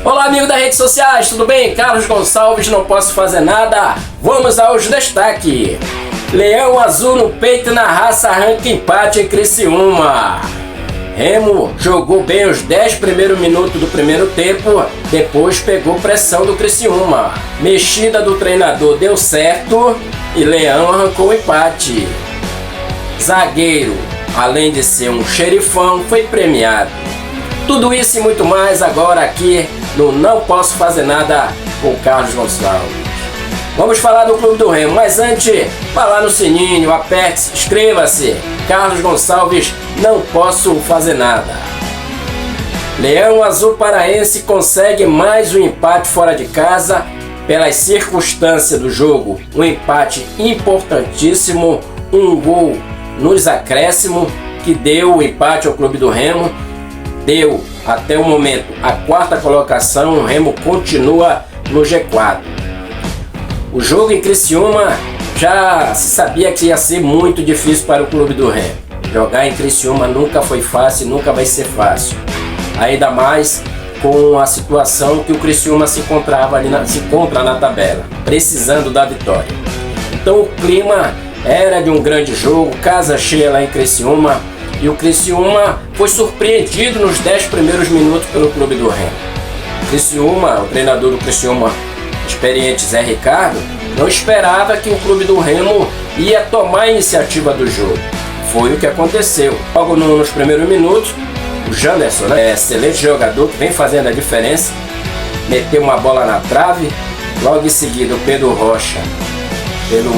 Olá, amigo das redes sociais, tudo bem? Carlos Gonçalves, não posso fazer nada. Vamos aos destaques. Leão Azul no peito na raça arranca empate em Criciúma. Remo jogou bem os 10 primeiros minutos do primeiro tempo, depois pegou pressão do Criciúma. Mexida do treinador deu certo e Leão arrancou o empate. Zagueiro, além de ser um xerifão, foi premiado. Tudo isso e muito mais agora aqui no Não Posso Fazer Nada com Carlos Gonçalves. Vamos falar do Clube do Remo, mas antes, vá lá no sininho, aperte, inscreva-se. Carlos Gonçalves, não posso fazer nada. Leão Azul Paraense consegue mais um empate fora de casa pelas circunstâncias do jogo. Um empate importantíssimo, um gol nos acréscimos que deu o empate ao Clube do Remo. Deu até o momento a quarta colocação, o Remo continua no G4. O jogo em Criciúma já se sabia que ia ser muito difícil para o Clube do Remo. Jogar em Criciúma nunca foi fácil, nunca vai ser fácil. Ainda mais com a situação que o Criciúma se encontra na tabela, precisando da vitória. Então o clima era de um grande jogo, casa cheia lá em Criciúma. E o Criciúma foi surpreendido nos 10 primeiros minutos pelo Clube do Remo. O treinador do Criciúma, experiente Zé Ricardo, não esperava que o Clube do Remo ia tomar a iniciativa do jogo. Foi o que aconteceu. Logo nos primeiros minutos, o Janderson, excelente jogador que vem fazendo a diferença, meteu uma bola na trave. Logo em seguida, o Pedro Rocha, pelo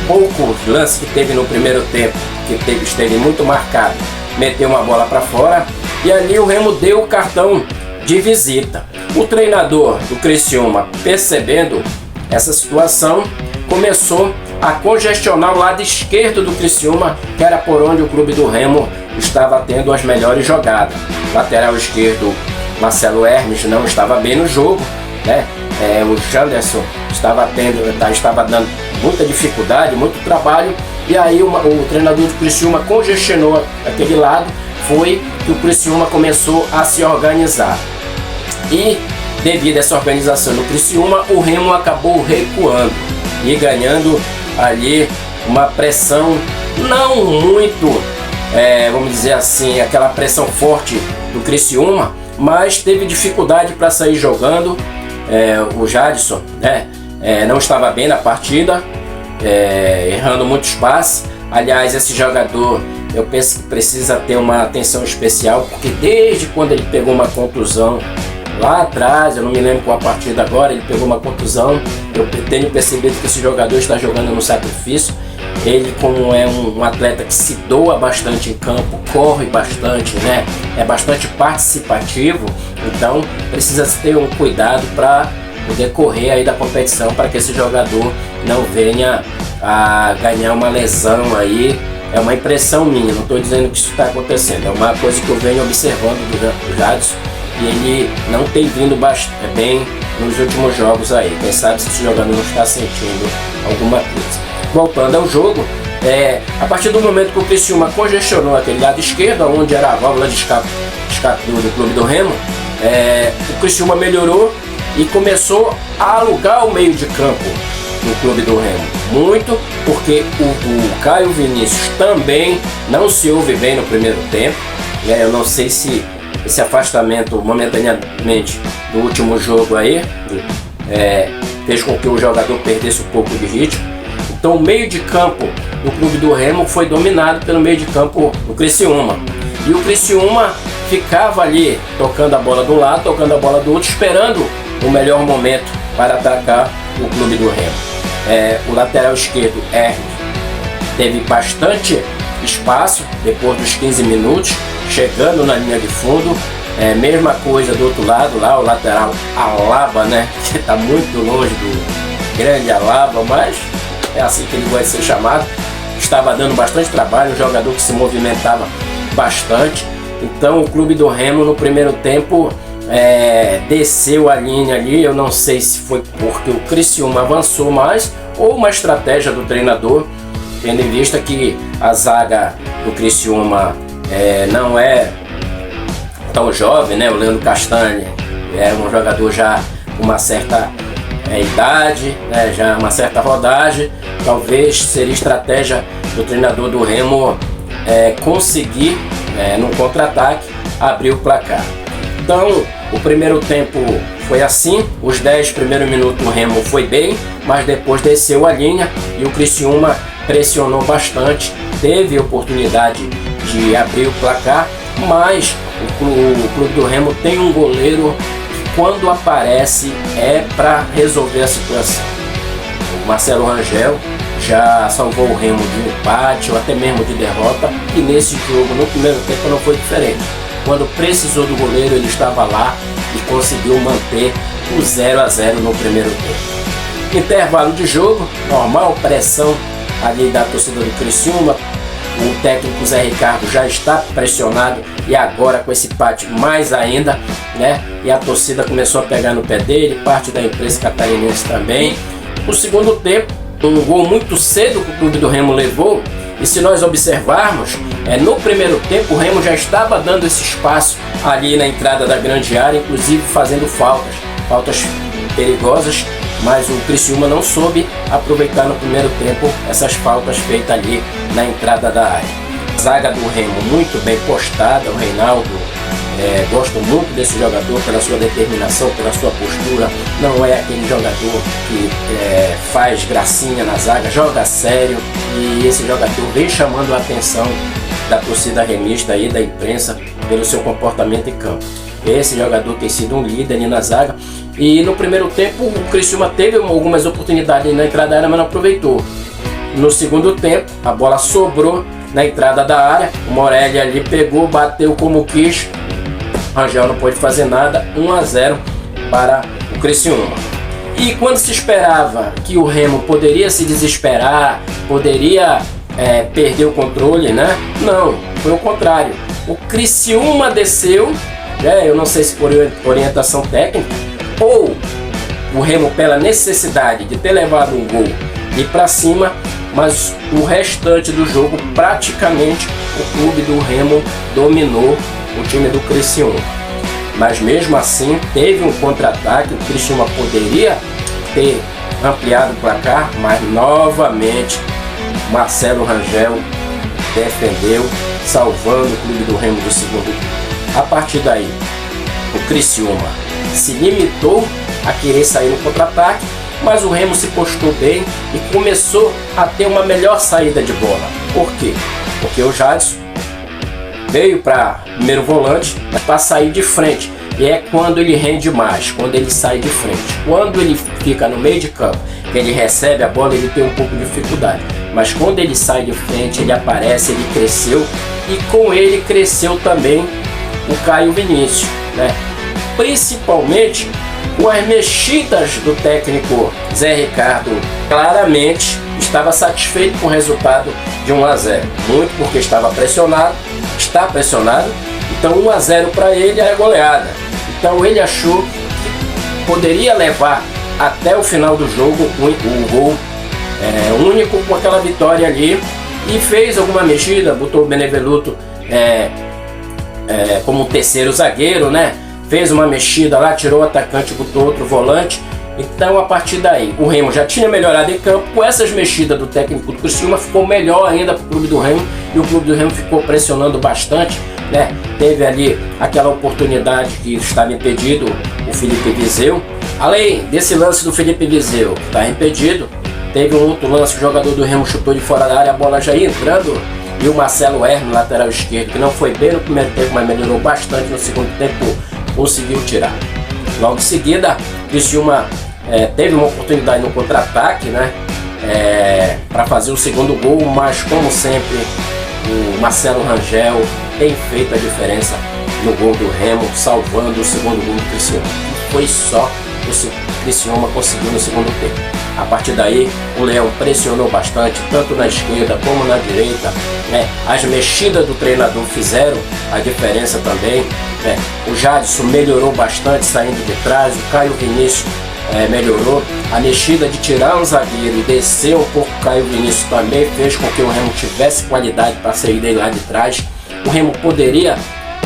pouco lance que teve no primeiro tempo, que esteve muito marcado, meteu uma bola para fora e ali o Remo deu o cartão de visita. O treinador do Criciúma, percebendo essa situação, começou a congestionar o lado esquerdo do Criciúma, que era por onde o Clube do Remo estava tendo as melhores jogadas. Lateral esquerdo, Marcelo Hermes não estava bem no jogo, né? O Janderson estava dando muita dificuldade, muito trabalho. E aí o treinador do Criciúma congestionou aquele lado, foi que o Criciúma começou a se organizar. E devido a essa organização no Criciúma, o Remo acabou recuando e ganhando ali uma pressão não muito, vamos dizer assim, aquela pressão forte do Criciúma, mas teve dificuldade para sair jogando. O Jadson não estava bem na partida, errando muitos passes. Aliás, esse jogador, eu penso que precisa ter uma atenção especial, porque desde quando ele pegou uma contusão lá atrás, eu não me lembro qual a partida agora, ele pegou uma contusão. Eu tenho percebido que esse jogador está jogando no sacrifício. Ele, como é um atleta que se doa bastante em campo, corre bastante, né? É bastante participativo, então precisa ter um cuidado para o decorrer aí da competição, para que esse jogador não venha a ganhar uma lesão aí. É uma impressão minha, não estou dizendo que isso está acontecendo, é uma coisa que eu venho observando do Jadson, e ele não tem vindo bem nos últimos jogos aí. Quem sabe se esse jogador não está sentindo alguma coisa. Voltando ao jogo, a partir do momento que o Criciúma congestionou aquele lado esquerdo, onde era a válvula de escape do Clube do Remo, o Criciúma melhorou e começou a alugar o meio de campo no Clube do Remo. Muito porque o Caio Vinícius também não se ouve bem no primeiro tempo. Eu não sei se esse afastamento momentaneamente do último jogo aí fez com que o jogador perdesse um pouco de ritmo. Então o meio de campo do Clube do Remo foi dominado pelo meio de campo do Criciúma. E o Criciúma ficava ali tocando a bola de um lado, tocando a bola do outro, esperando o melhor momento para atacar o Clube do Remo. O lateral esquerdo, Hermes, teve bastante espaço depois dos 15 minutos, chegando na linha de fundo. Mesma coisa do outro lado, lá o lateral Alaba, né? Que está muito longe do grande Alaba, mas é assim que ele vai ser chamado. Estava dando bastante trabalho, um jogador que se movimentava bastante. Então o Clube do Remo no primeiro tempo desceu a linha ali. Eu não sei se foi porque o Criciúma avançou mais ou uma estratégia do treinador, tendo em vista que a zaga do Criciúma não é tão jovem, né? O Leandro Castanha é um jogador já com uma certa idade, né, já uma certa rodagem. Talvez seria estratégia do treinador do Remo conseguir, no contra-ataque, abrir o placar. Então, o primeiro tempo foi assim, os 10 primeiros minutos o Remo foi bem, mas depois desceu a linha e o Criciúma pressionou bastante, teve oportunidade de abrir o placar, mas o clube do Remo tem um goleiro que, quando aparece, é para resolver a situação. O Marcelo Rangel já salvou o Remo de empate ou até mesmo de derrota, e nesse jogo, no primeiro tempo, não foi diferente. Quando precisou do goleiro, ele estava lá e conseguiu manter o 0-0 no primeiro tempo. Intervalo de jogo, normal, pressão ali da torcida do Criciúma. O técnico Zé Ricardo já está pressionado, e agora com esse empate mais ainda, né? E a torcida começou a pegar no pé dele, parte da imprensa catarinense também. No segundo tempo, um gol muito cedo que o clube do Remo levou, e se nós observarmos, no primeiro tempo o Remo já estava dando esse espaço ali na entrada da grande área, inclusive fazendo faltas perigosas, mas o Criciúma não soube aproveitar no primeiro tempo essas faltas feitas ali na entrada da área. A zaga do Remo muito bem postada, o Reinaldo, gosto muito desse jogador pela sua determinação, pela sua postura. Não é aquele jogador que faz gracinha na zaga, joga sério, e esse jogador vem chamando a atenção da torcida remista e da imprensa pelo seu comportamento em campo. Esse jogador tem sido um líder ali na zaga, e no primeiro tempo o Criciúma teve algumas oportunidades na entrada da área, mas não aproveitou. No segundo tempo a bola sobrou na entrada da área, o Morelli ali pegou, bateu como quis, Rangel não pôde fazer nada, 1-0 para o Criciúma. E quando se esperava que o Remo poderia se desesperar, poderia perder o controle, né? Não, foi o contrário. O Criciúma desceu, eu não sei se por orientação técnica, ou o Remo pela necessidade de ter levado um gol e para cima, mas o restante do jogo praticamente o clube do Remo dominou o time do Criciúma. Mas mesmo assim teve um contra-ataque, o Criciúma poderia ter ampliado o placar, mas novamente Marcelo Rangel defendeu, salvando o clube do Remo do segundo tempo. A partir daí, o Criciúma se limitou a querer sair no contra-ataque, mas o Remo se postou bem e começou a ter uma melhor saída de bola. Por quê? Porque o Jadson veio para primeiro volante para sair de frente, e é quando ele rende mais, quando ele sai de frente. Quando ele fica no meio de campo, que ele recebe a bola, ele tem um pouco de dificuldade, mas quando ele sai de frente, ele aparece, ele cresceu, e com ele cresceu também o Caio Vinícius, né? Principalmente com as mexidas do técnico Zé Ricardo. Claramente estava satisfeito com o resultado de 1-0, muito porque estava pressionado, está pressionado, então 1-0 para ele era goleada. Então ele achou que poderia levar até o final do jogo um gol único com aquela vitória ali, e fez alguma mexida, botou o Benevenuto como terceiro zagueiro, né? Fez uma mexida lá, tirou o atacante, botou outro volante. Então a partir daí o Remo já tinha melhorado em campo, com essas mexidas do técnico do Criciúma ficou melhor ainda para o clube do Remo, e o clube do Remo ficou pressionando bastante, né? Teve ali aquela oportunidade que estava impedido, o Felipe Viseu. Além desse lance do Felipe Viseu que está impedido, teve um outro lance que o jogador do Remo chutou de fora da área, a bola já ia entrando, e o Marcelo Hermes, lateral esquerdo, que não foi bem no primeiro tempo, mas melhorou bastante no segundo tempo, conseguiu tirar. Logo em seguida, o Criciúma teve uma oportunidade no contra-ataque, né? Para fazer o segundo gol, mas como sempre o Marcelo Rangel tem feito a diferença no gol do Remo, salvando o segundo gol do Criciúma. Foi só o Criciúma conseguiu no segundo tempo. A partir daí o Leão pressionou bastante, tanto na esquerda como na direita, né? As mexidas do treinador fizeram a diferença também, né? O Jadson melhorou bastante saindo de trás, o Caio Vinícius melhorou. A mexida de tirar um zagueiro e descer um pouco o Caio Vinícius também fez com que o Remo tivesse qualidade para sair dele lá de trás. O Remo poderia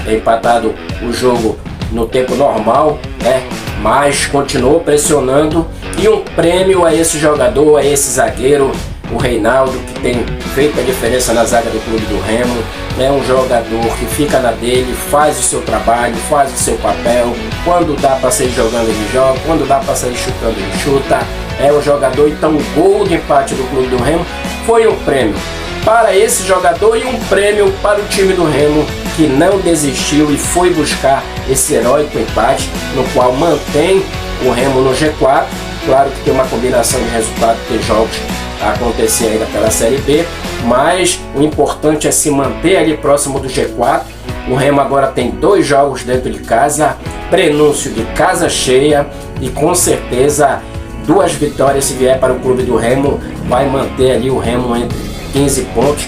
ter empatado o jogo no tempo normal, né? Mas continuou pressionando, e um prêmio a esse jogador, a esse zagueiro, o Reinaldo, que tem feito a diferença na zaga do Clube do Remo. É um jogador que fica na dele, faz o seu trabalho, faz o seu papel. Quando dá para sair jogando, ele joga. Quando dá para sair chutando, ele chuta. É o jogador. Então o gol de empate do Clube do Remo foi um prêmio para esse jogador e um prêmio para o time do Remo, que não desistiu e foi buscar esse heróico empate, no qual mantém o Remo no G4. Claro que tem uma combinação de resultados, tem jogos a acontecer ainda pela Série B, mas o importante é se manter ali próximo do G4. O Remo agora tem 2 jogos dentro de casa, prenúncio de casa cheia, e com certeza 2 vitórias, se vier para o Clube do Remo, vai manter ali o Remo entre 15 pontos.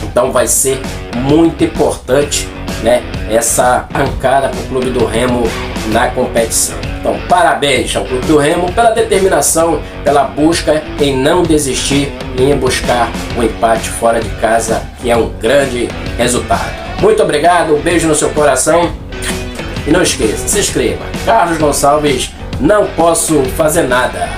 Então vai ser muito importante, né, essa arrancada para o Clube do Remo na competição. Então, parabéns ao Clube do Remo pela determinação, pela busca em não desistir e em buscar o empate fora de casa, que é um grande resultado. Muito obrigado, um beijo no seu coração e não esqueça, se inscreva. Carlos Gonçalves, não posso fazer nada.